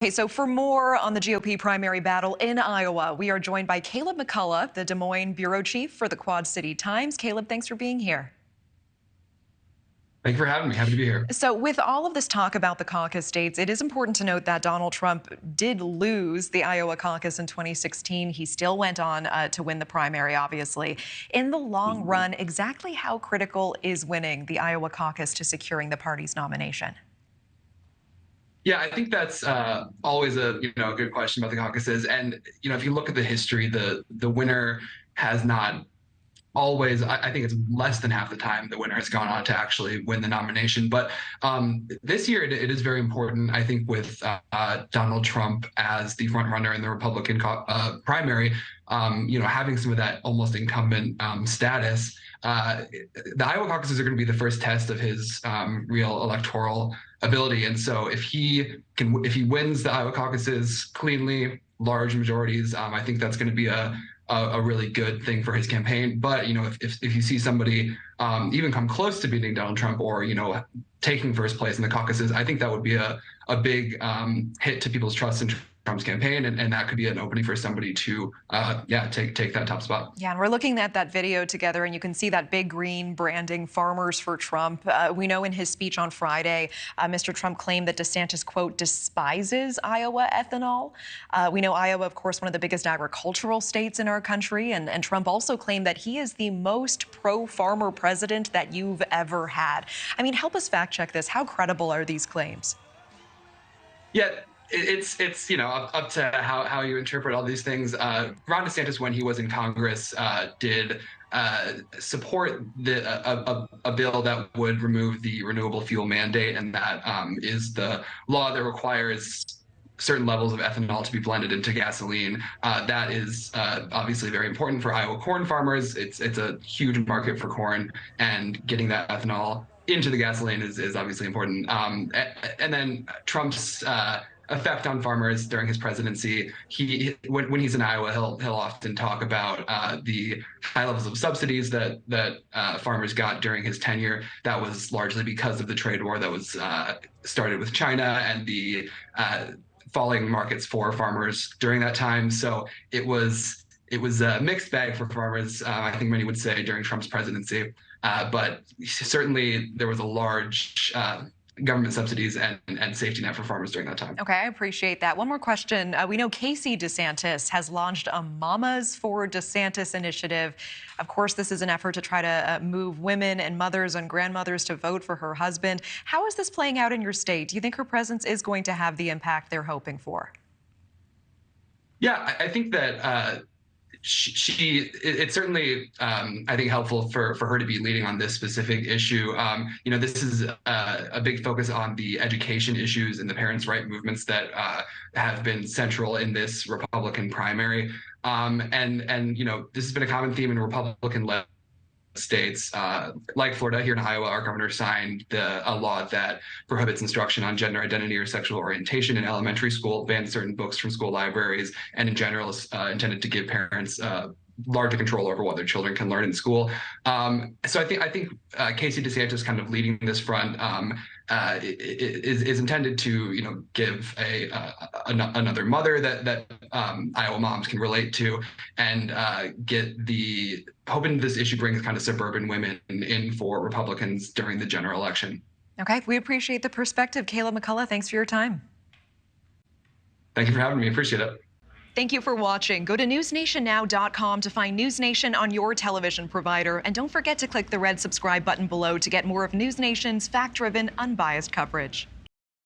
Okay, so for more on the GOP primary battle in Iowa, we are joined by Caleb McCullough, the Des Moines Bureau Chief for the Quad City Times. Caleb, thanks for being here. Thank you for having me. Happy to be here. So with all of this talk about the caucus states, it is important to note that Donald Trump did lose the Iowa caucus in 2016. He still went on to win the primary, obviously. In the long run, exactly how critical is winning the Iowa caucus to securing the party's nomination? Yeah, I think that's always a good question about the caucuses. And if you look at the history, the winner has not always. I think it's less than half the time the winner has gone on to actually win the nomination. But this year it is very important. I think with Donald Trump as the front runner in the Republican primary, having some of that almost incumbent status. The Iowa caucuses are going to be the first test of his real electoral ability, and so if he wins the Iowa caucuses cleanly, large majorities, I think that's going to be a really good thing for his campaign. But if you see somebody even come close to beating Donald Trump or taking first place in the caucuses, I think that would be a big hit to people's trust in Trump's campaign, and that could be an opening for somebody to take that top spot. Yeah, and we're looking at that video together, and you can see that big green branding, Farmers for Trump. We know in his speech on Friday, Mr. Trump claimed that DeSantis, quote, despises Iowa ethanol. We know Iowa, of course, one of the biggest agricultural states in our country, and Trump also claimed that he is the most pro-farmer president that you've ever had. I mean, help us fact check this. How credible are these claims? Yeah. It's up to how you interpret all these things. Ron DeSantis, when he was in Congress, did support a bill that would remove the renewable fuel mandate, and that is the law that requires certain levels of ethanol to be blended into gasoline. That is obviously very important for Iowa corn farmers. It's a huge market for corn, and getting that ethanol into the gasoline is obviously important. And then Trump's effect on farmers during his presidency. When he's in Iowa, he'll often talk about the high levels of subsidies that farmers got during his tenure. That was largely because of the trade war that was started with China and the falling markets for farmers during that time. So it was a mixed bag for farmers, I think many would say, during Trump's presidency. But certainly there was a large government subsidies and safety net for farmers during that time. Okay, I appreciate that. One more question. We know Casey DeSantis has launched a Mamas for DeSantis initiative. Of course, this is an effort to try to move women and mothers and grandmothers to vote for her husband. How is this playing out in your state? Do you think her presence is going to have the impact they're hoping for? Yeah, I think that it's certainly, I think, helpful for her to be leading on this specific issue. This is a big focus on the education issues and the parents' right movements that have been central in this Republican primary. And this has been a common theme in Republican-led states like Florida. Here in Iowa, our governor signed a law that prohibits instruction on gender identity or sexual orientation in elementary school, bans certain books from school libraries, and in general is intended to give parents larger control over what their children can learn in school. So I think Casey DeSantis kind of leading this front is intended to give another mother that Iowa moms can relate to, and hoping this issue brings kind of suburban women in for Republicans during the general election. Okay, we appreciate the perspective. Caleb McCullough, thanks for your time. Thank you for having me. Appreciate it. Thank you for watching. Go to newsnationnow.com to find News Nation on your television provider. And don't forget to click the red subscribe button below to get more of News Nation's fact-driven, unbiased coverage.